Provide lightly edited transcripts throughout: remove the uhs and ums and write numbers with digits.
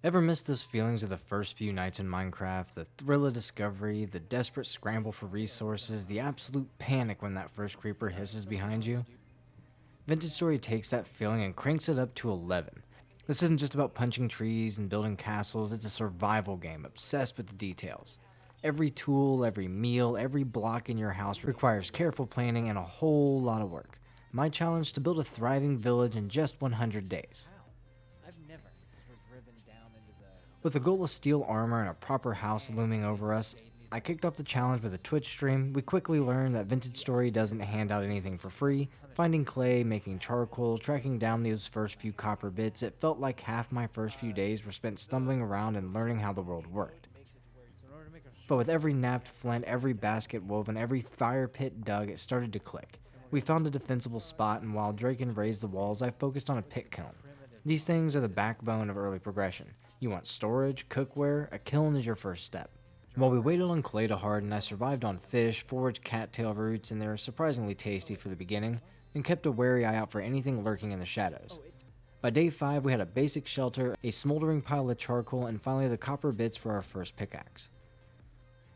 Ever miss those feelings of the first few nights in Minecraft? The thrill of discovery, the desperate scramble for resources, the absolute panic when that first creeper hisses behind you? Vintage Story takes that feeling and cranks it up to 11. This isn't just about punching trees and building castles, it's a survival game obsessed with the details. Every tool, every meal, every block in your house requires careful planning and a whole lot of work. My challenge: to build a thriving village in just 100 days. With the goal of steel armor and a proper house looming over us, I kicked off the challenge with a Twitch stream. We quickly learned that Vintage Story doesn't hand out anything for free. Finding clay, making charcoal, tracking down those first few copper bits, it felt like half my first few days were spent stumbling around and learning how the world worked. But with every napped flint, every basket woven, every fire pit dug, it started to click. We found a defensible spot, and while Draken raised the walls, I focused on a pit kiln. These things are the backbone of early progression. You want storage, cookware, a kiln is your first step. While we waited on clay to harden, I survived on fish, foraged cattail roots, and they were surprisingly tasty for the beginning, and kept a wary eye out for anything lurking in the shadows. By day 5, we had a basic shelter, a smoldering pile of charcoal, and finally the copper bits for our first pickaxe.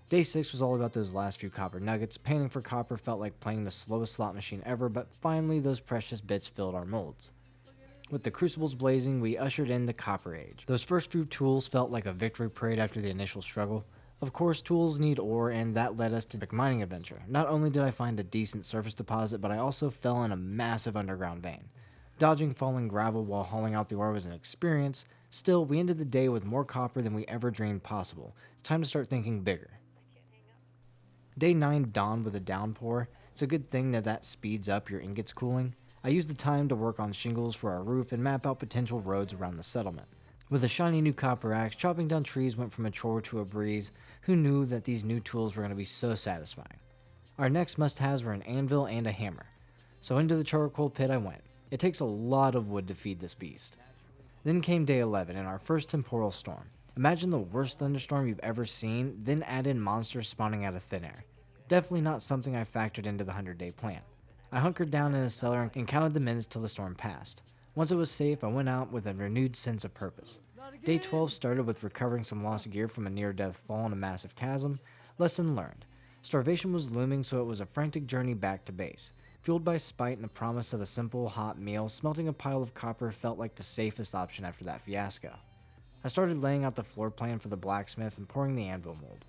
Day 6 was all about those last few copper nuggets. Panning for copper felt like playing the slowest slot machine ever, but finally those precious bits filled our molds. With the crucibles blazing, we ushered in the Copper Age. Those first few tools felt like a victory parade after the initial struggle. Of course, tools need ore, and that led us to a mining adventure. Not only did I find a decent surface deposit, but I also fell in a massive underground vein. Dodging falling gravel while hauling out the ore was an experience. Still, we ended the day with more copper than we ever dreamed possible. It's time to start thinking bigger. Day 9 dawned with a downpour. It's a good thing that speeds up your ingots cooling. I used the time to work on shingles for our roof and map out potential roads around the settlement. With a shiny new copper axe, chopping down trees went from a chore to a breeze. Who knew that these new tools were going to be so satisfying? Our next must-haves were an anvil and a hammer. So into the charcoal pit I went. It takes a lot of wood to feed this beast. Then came day 11 and our first temporal storm. Imagine the worst thunderstorm you've ever seen, then add in monsters spawning out of thin air. Definitely not something I factored into the 100-day plan. I hunkered down in a cellar and counted the minutes till the storm passed. Once it was safe, I went out with a renewed sense of purpose. Day 12 started with recovering some lost gear from a near-death fall in a massive chasm. Lesson learned. Starvation was looming, so it was a frantic journey back to base. Fueled by spite and the promise of a simple, hot meal, smelting a pile of copper felt like the safest option after that fiasco. I started laying out the floor plan for the blacksmith and pouring the anvil mold.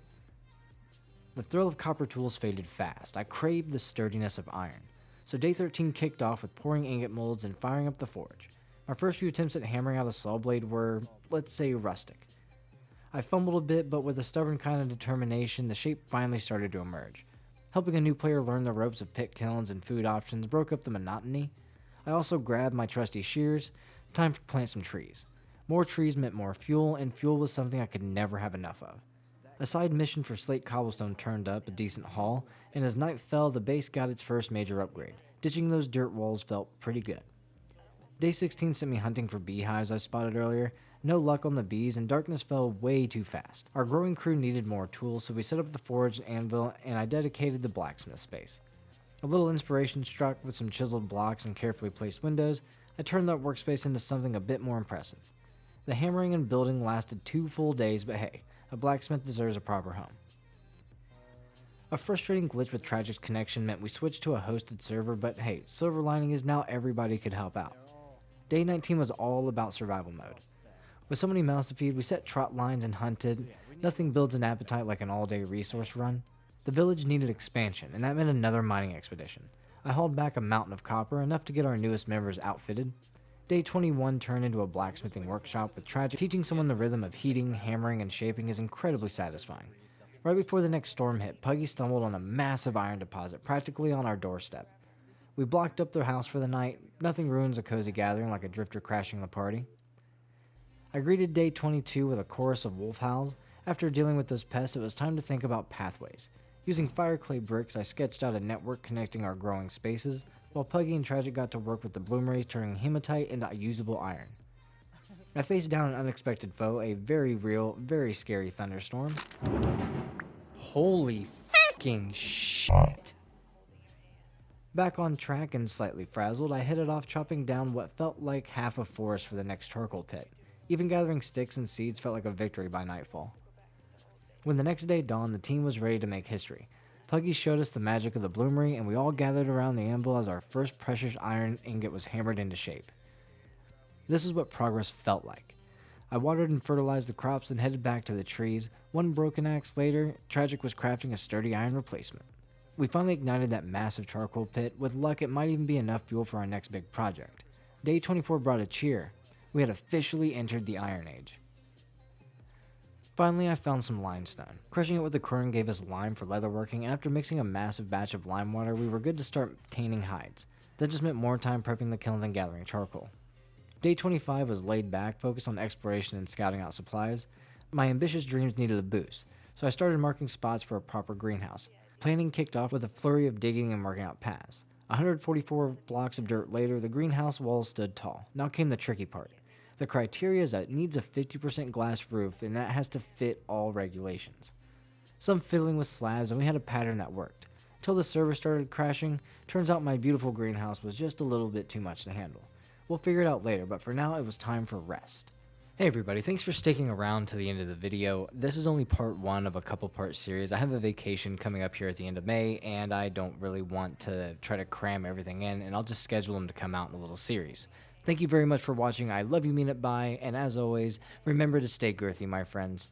The thrill of copper tools faded fast. I craved the sturdiness of iron. So day 13 kicked off with pouring ingot molds and firing up the forge. My first few attempts at hammering out a saw blade were, let's say, rustic. I fumbled a bit, but with a stubborn kind of determination, the shape finally started to emerge. Helping a new player learn the ropes of pit kilns and food options broke up the monotony. I also grabbed my trusty shears. Time to plant some trees. More trees meant more fuel, and fuel was something I could never have enough of. A side mission for slate cobblestone turned up a decent haul, and as night fell, the base got its first major upgrade. Ditching those dirt walls felt pretty good. Day 16 sent me hunting for beehives I spotted earlier. No luck on the bees, and darkness fell way too fast. Our growing crew needed more tools, so we set up the forge and anvil, and I dedicated the blacksmith space. A little inspiration struck with some chiseled blocks and carefully placed windows. I turned that workspace into something a bit more impressive. The hammering and building lasted 2 full days, but hey, a blacksmith deserves a proper home. A frustrating glitch with Tragic's connection meant we switched to a hosted server, but hey, silver lining is now everybody could help out. Day 19 was all about survival mode. With so many mouths to feed, we set trot lines and hunted. Nothing builds an appetite like an all-day resource run. The village needed expansion, and that meant another mining expedition. I hauled back a mountain of copper, enough to get our newest members outfitted. Day 21 turned into a blacksmithing workshop with Tragic. Teaching someone the rhythm of heating, hammering, and shaping is incredibly satisfying. Right before the next storm hit, Puggy stumbled on a massive iron deposit practically on our doorstep. We blocked up their house for the night. Nothing ruins a cozy gathering like a drifter crashing the party. I greeted day 22 with a chorus of wolf howls. After dealing with those pests, it was time to think about pathways. Using fire clay bricks, I sketched out a network connecting our growing spaces, while Puggy and Tragic got to work with the bloomeries, turning hematite into usable iron. I faced down an unexpected foe, a very real, very scary thunderstorm. Holy fucking shit! Back on track and slightly frazzled, I headed off chopping down what felt like half a forest for the next charcoal pit. Even gathering sticks and seeds felt like a victory by nightfall. When the next day dawned, the team was ready to make history. Puggy showed us the magic of the bloomery, and we all gathered around the anvil as our first precious iron ingot was hammered into shape. This is what progress felt like. I watered and fertilized the crops and headed back to the trees. One broken axe later, Tragic was crafting a sturdy iron replacement. We finally ignited that massive charcoal pit. With luck, it might even be enough fuel for our next big project. Day 24 brought a cheer. We had officially entered the Iron Age. Finally, I found some limestone. Crushing it with the quern gave us lime for leatherworking, and after mixing a massive batch of lime water, we were good to start tanning hides. That just meant more time prepping the kilns and gathering charcoal. Day 25 was laid back, focused on exploration and scouting out supplies. My ambitious dreams needed a boost, so I started marking spots for a proper greenhouse. Planning kicked off with a flurry of digging and marking out paths. 144 blocks of dirt later, the greenhouse walls stood tall. Now came the tricky part. The criteria is that it needs a 50% glass roof, and that has to fit all regulations. Some fiddling with slabs, and we had a pattern that worked. Till the server started crashing, turns out my beautiful greenhouse was just a little bit too much to handle. We'll figure it out later, but for now it was time for rest. Hey everybody, thanks for sticking around to the end of the video. This is only part one of a couple part series. I have a vacation coming up here at the end of May, and I don't really want to try to cram everything in, and I'll just schedule them to come out in a little series. Thank you very much for watching. I love you, mean it, bye, and as always, remember to stay girthy, my friends.